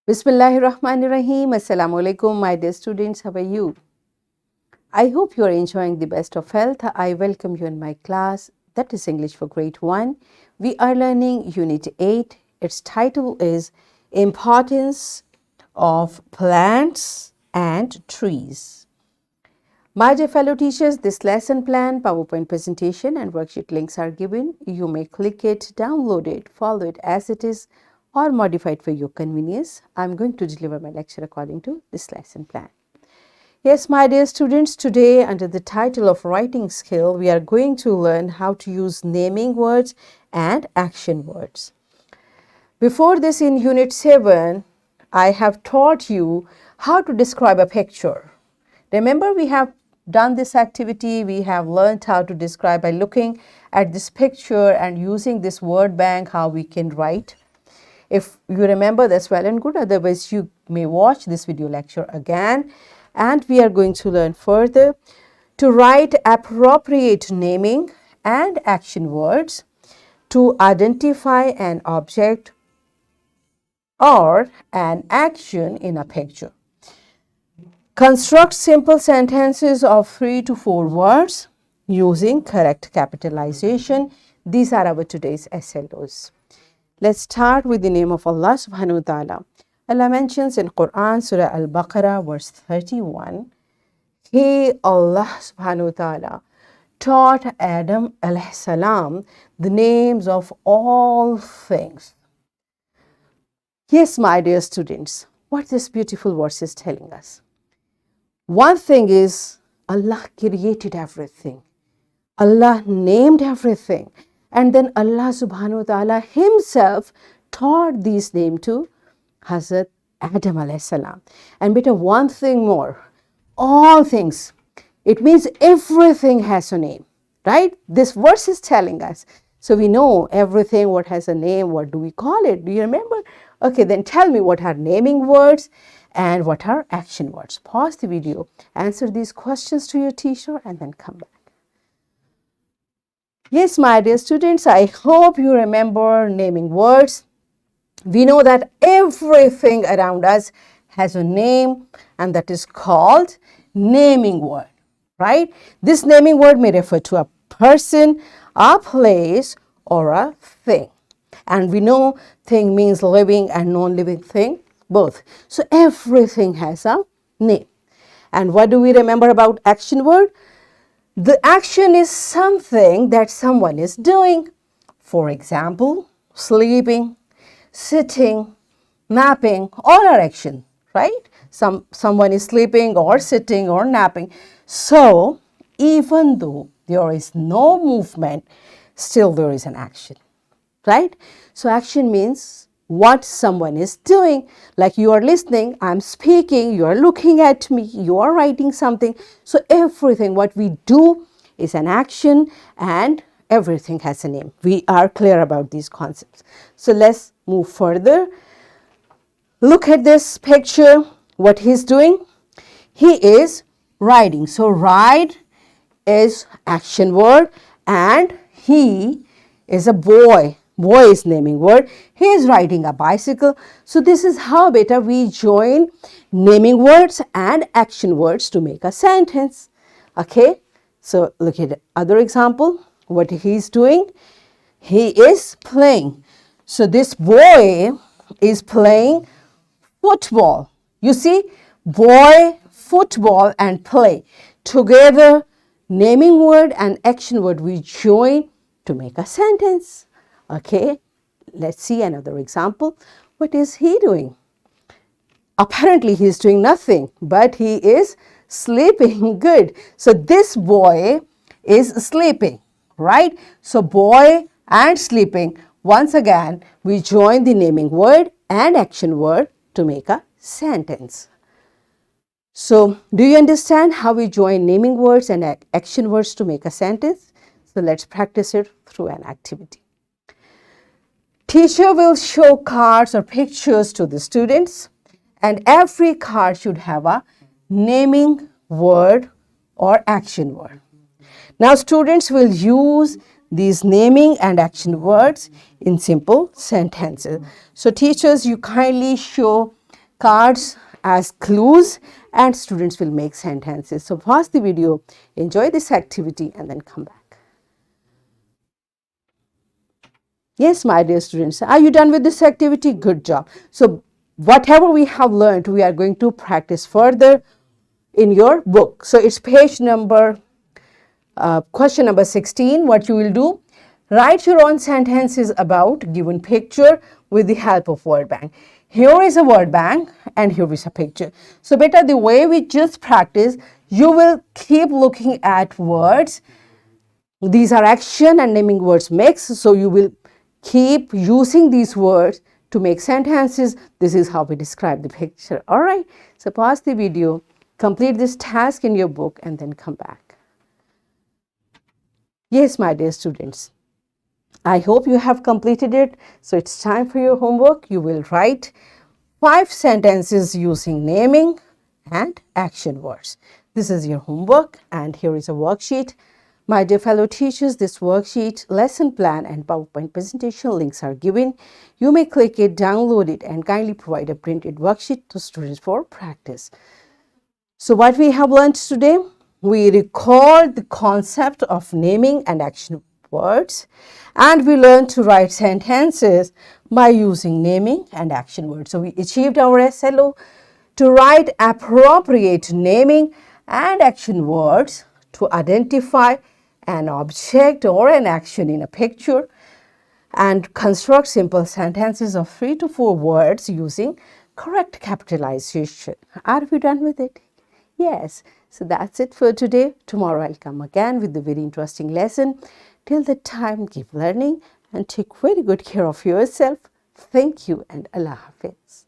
Bismillahirrahmanirrahim. Assalamu alaikum, my dear students. How are you? I hope you are enjoying the best of health. I welcome you in my class, that is English for Grade 1. We are learning Unit 8. Its title is Importance of Plants and Trees. My dear fellow teachers, this lesson plan, PowerPoint presentation and worksheet links are given. You may click it, download it, follow it as it is, or modify it for your convenience. I am going to deliver my lecture according to this lesson plan. Yes, my dear students, today under the title of writing skill, we are going to learn how to use naming words and action words. Before this, in Unit 7, I have taught you how to describe a picture. Remember, we have done this activity. We have learned how to describe by looking at this picture and using this word bank, how we can write. If you remember, that's well and good. Otherwise, you may watch this video lecture again. And we are going to learn further to write appropriate naming and action words to identify an object or an action in a picture. Construct simple sentences of 3 to 4 words using correct capitalization. These are our today's SLOs. Let's start with the name of Allah subhanahu wa ta'ala. Allah mentions in Quran, Surah Al-Baqarah, verse 31, He, Allah subhanahu wa ta'ala, taught Adam alayhi salam the names of all things. Yes, my dear students, what this beautiful verse is telling us. One thing is, Allah created everything. Allah named everything. And then Allah subhanahu wa ta'ala himself taught these names to Hazrat Adam alayhi salam. And beta, one thing more, all things, it means everything has a name, right? This verse is telling us. So we know everything, what has a name, what do we call it? Do you remember? Okay, then tell me what are naming words and what are action words. Pause the video, answer these questions to your teacher and then come back. Yes, my dear students, I hope you remember naming words. We know that everything around us has a name and that is called naming word, right? This naming word may refer to a person, a place, or a thing. And we know thing means living and non-living thing, both. So everything has a name. And what do we remember about action word? The action is something that someone is doing. For example, sleeping, sitting, napping, all are action, right? Someone is sleeping or sitting or napping. So even though there is no movement, still there is an action, right? So action means what someone is doing. Like you are listening, I'm speaking, you are looking at me, you are writing something. So everything what we do is an action and everything has a name. We are clear about these concepts. So let's move further. Look at this picture, what he's doing. He is riding. So ride is action word and he is a boy. Boy is naming word. He is riding a bicycle. So this is how beta we join naming words and action words to make a sentence. Okay. So look at the other example. What he's doing. He is playing. So this boy is playing football. You see, boy, football and play. Together, naming word and action word we join to make a sentence. Okay, let's see another example. What is he doing? Apparently, he is doing nothing, but he is sleeping. Good. So this boy is sleeping, right? So boy and sleeping. Once again, we join the naming word and action word to make a sentence. So do you understand how we join naming words and action words to make a sentence? So let's practice it through an activity. Teacher will show cards or pictures to the students and every card should have a naming word or action word. Now students will use these naming and action words in simple sentences. So teachers, you kindly show cards as clues, and students will make sentences. So pause the video, enjoy this activity, and then come back. Yes, my dear students, are you done with this activity? Good job. So whatever we have learned, we are going to practice further in your book. So it's page number, question number 16. What you will do, write your own sentences about given picture with the help of word bank. Here is a word bank and here is a picture. So beta, the way we just practice, you will keep looking at words. These are action and naming words mix. So you will keep using these words to make sentences. This is how we describe the picture. All right. So pause the video, complete this task in your book, and then come back. Yes, my dear students, I hope you have completed it. So it's time for your homework. You will write 5 sentences using naming and action words. This is your homework, and here is a worksheet. My dear fellow teachers, this worksheet, lesson plan, and PowerPoint presentation links are given. You may click it, download it, and kindly provide a printed worksheet to students for practice. So what we have learned today, we recall the concept of naming and action words, and we learned to write sentences by using naming and action words. So we achieved our SLO to write appropriate naming and action words to identify an object or an action in a picture, and construct simple sentences of 3 to 4 words using correct capitalization. Are we done with it? Yes. So that's it for today. Tomorrow I'll come again with a very interesting lesson. Till that time, keep learning and take very good care of yourself. Thank you and Allah Hafiz.